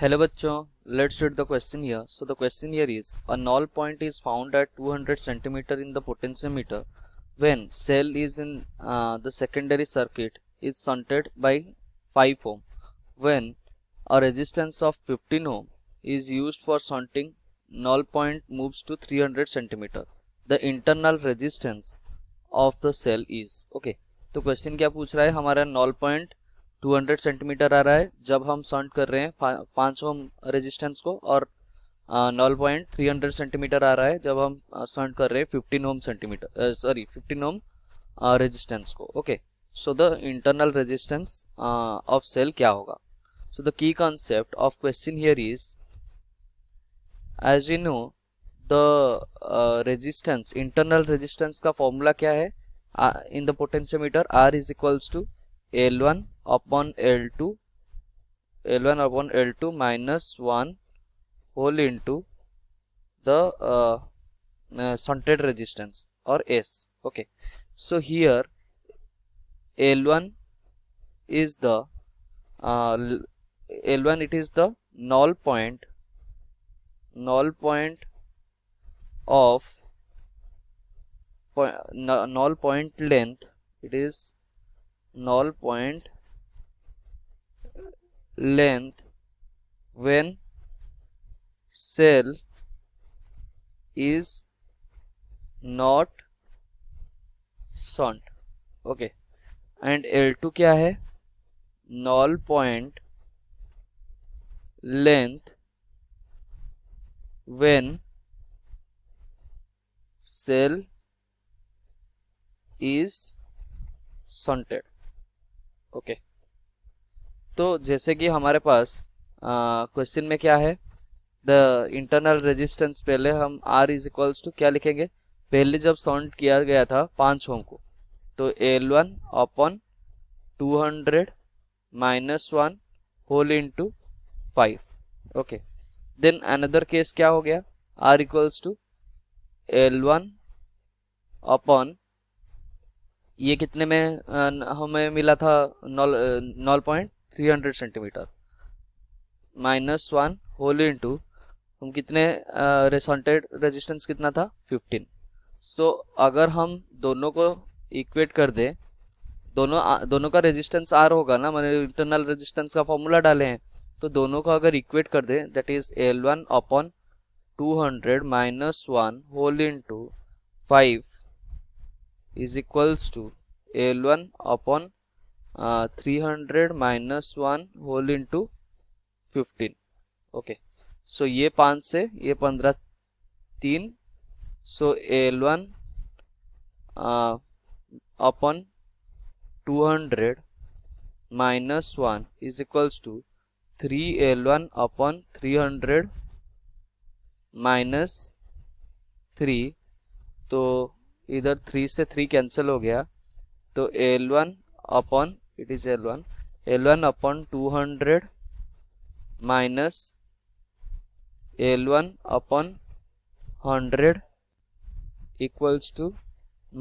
Hello बच्चों, let's read the question here. So the question here is a null point is found at 200 centimeter in the potentiometer when cell is in the secondary circuit is shunted by 5 ohm. When a resistance of 15 ohm is used for shunting, null point moves to 300 centimeter. The internal resistance of the cell is okay. तो question क्या पूछ रहा है, हमारा null point 200 centimetre आ रहा है जब हम शंट कर रहे हैं 5 ओम रेजिस्टेंस को, और null point 300 सेंटीमीटर आ रहा है जब हम शंट कर रहे हैं 15 ओम सेंटीमीटर 15 ओम रेजिस्टेंस को. Okay, so the internal resistance of cell क्या होगा. So the key concept of question here is, as we know the resistance, internal resistance का फॉर्मूला क्या है in the potentiometer. R is equals to L1 upon L2 minus 1 whole into the shunted resistance or S. Okay, so here L1 is the L1, it is the null point of null point length. It is null point length when cell is not shunt. Okay, and L2 क्या है, null point length when cell is shunted. Okay, तो जैसे कि हमारे पास question में क्या है, the internal resistance, पहले हम R इज इक्वल्स टू क्या लिखेंगे, पहले जब शंट किया गया था 5 ओम को, तो L1 upon 200 minus 1 whole into 5. Okay, then another case क्या हो गया, R equals to L1 upon, ये कितने में हमें मिला था, null point 300 centimetre minus 1 whole into हम कितने रेसोनेटेड रेजिस्टेंस कितना था 15. सो अगर हम दोनों को इक्वेट कर दें, दोनों का रेजिस्टेंस R होगा ना, मैंने इंटरनल रेजिस्टेंस का फॉर्मूला डाले हैं, तो दोनों का अगर इक्वेट कर दें, that is L1 upon 200 minus 1 whole into 5 is equals to L1 upon 300 minus 1 whole into 15. Okay, सो ये 5 से ये 15 3, सो L1 upon 200 minus 1 is equals to 3L1 upon 300 minus 3. तो इधर 3 से 3 कैंसिल हो गया, तो L1 upon, it is L1 upon 200 minus L1 upon 100 equals to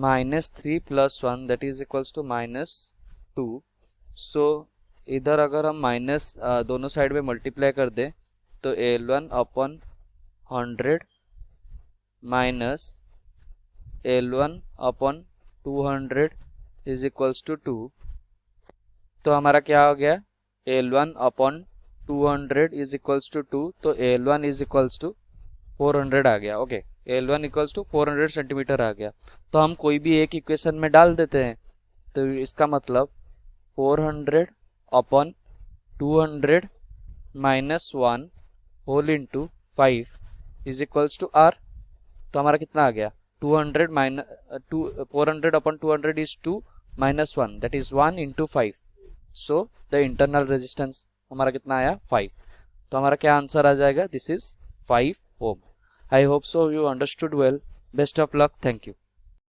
minus 3 plus 1, that is equals to minus 2. So इधर अगर हम माइनस दोनों साइड में मल्टीप्लाई कर दें, तो L1 upon 100 minus L1 upon 200 is equals to 2. तो हमारा क्या हो गया, L1 upon 200 is equals to 2, तो L1 इज इक्वल्स टू 400 आ गया. Okay, L1 equals to 400 centimetre आ गया. तो हम कोई भी एक इक्वेशन में डाल देते हैं, तो इसका मतलब 400 upon 200 minus 1 whole into 5 is equals to R. तो हमारा कितना आ गया, 200 minus 400 upon 200 is 2 minus 1, that is 1 into 5. so the internal resistance हमारा कितना आया 5. तो हमारा क्या आंसर आ जाएगा, this is 5 ohm. I hope so you understood well. Best of luck. Thank you.